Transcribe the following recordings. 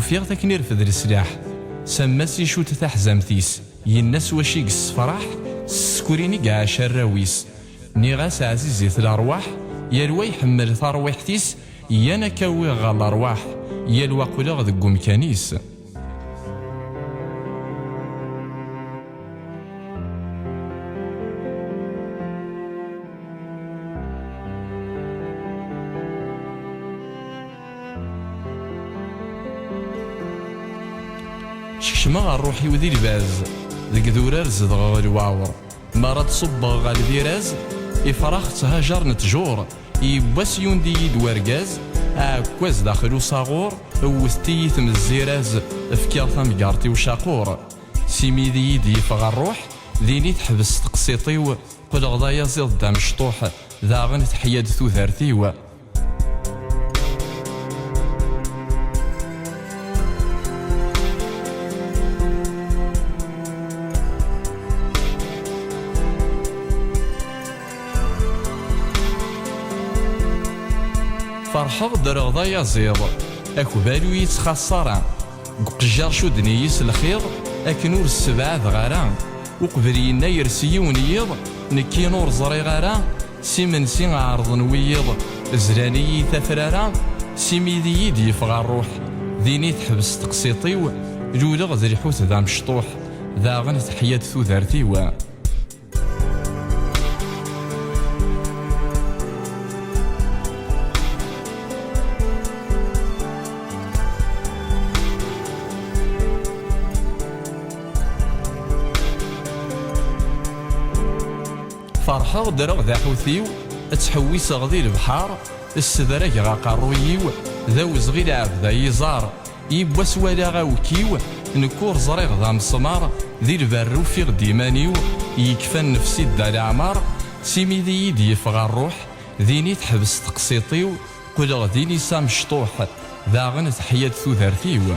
وفيغ تكنير في ذي السلاح سماس يشوت تحزمتيس ينس وشيق الصفراح سكوريني قاع شراويس نيغاس عزيزي الأرواح يلوى يحمل ثرويحتيس يانا كاوي غال الأرواح يلوى قلغ ذقو مكانيس شكشما الروحي وذي الباز ذك ذورار زدغ الواور مرة تصبغ غال فيراز إفراخ تهاجر نتجور يباس يوندي دوارقاز عكواز داخلو صاغور وستي ثم الزيراز فكار ثم قارتي وشاقور سيمي ذي يدي فغا الروح ذيني تحبس تقسيطيو قل غضايا زيض دام شطوح ذاغن تحياد ثوثارتيو فرحة درغضا يزيض اكو بالو يتخسران قجار شو دنيس الخير اكنور السبعة غاران وقبرينا يرسي ونيض نكي نور زري غاران سيمنسي عرض نويض زراني ثفراران سيمي ذي يدي يفغى الروح ذيني تحبس تقسيطيو لولغ ذي الحوت ذا مشطوح ذا غن تحيات ثوثارتيو فرحة درغ ذا حوثيو تحويس غذي البحار السدرك غاقا رويو ذا وزغي لعب ذا يزار يبواس ولا غاوكيو نكور زريغ ذا مسمار ذي البرو في غديمانيو يكفى نفسي دا العمار سيمي ذي يدي يفغى الروح ذيني تحبس تقسيطيو قل غذيني سام شطوح ذا غن تحيات ثوثارتيو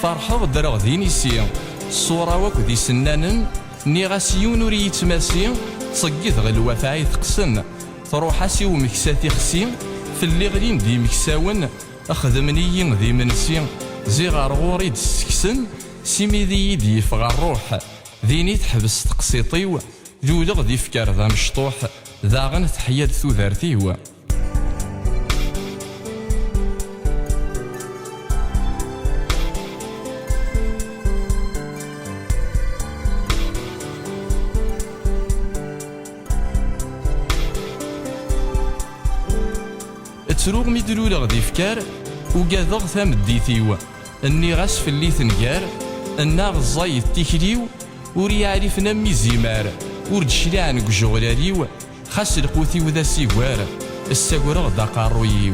فرحة درغ ذيني سي الصورة وكو ذي سنانن نيغاسيون وري يتماسي صقيت غلوة فاي تقسن تروح اسي ومكساتي خسي في اللي غلين دي مكساون اخذمني ذي منسي زي غارغوري دسكسن سيمي ذي يدي يفغى الروح ذيني تحبس تقسيطيو جولغ ذي فكار ذا مشطوح ذا غن تحياد ثوثارتيو تروغ ميدلولغ ذي فكار وقاذغ ثام الديثيو اني غاس في اللي ثنقار الناغ الزايد تيكليو وري عرفنا ميزيمار ورجشلي نق جغلاليو خاس القوثي وذا سيوار الساقرغ دا قارويو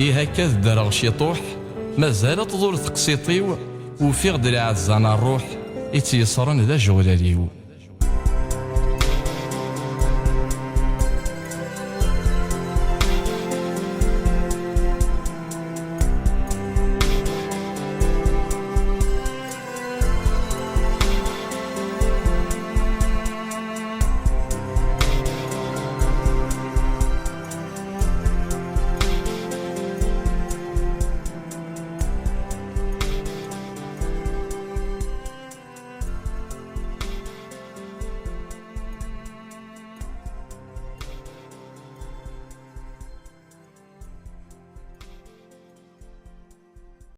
هكا درغ شيطوح مازال تدور تقسيطيو وفيغ دلع الزانا الروح يتيصرن ذا جغلاليو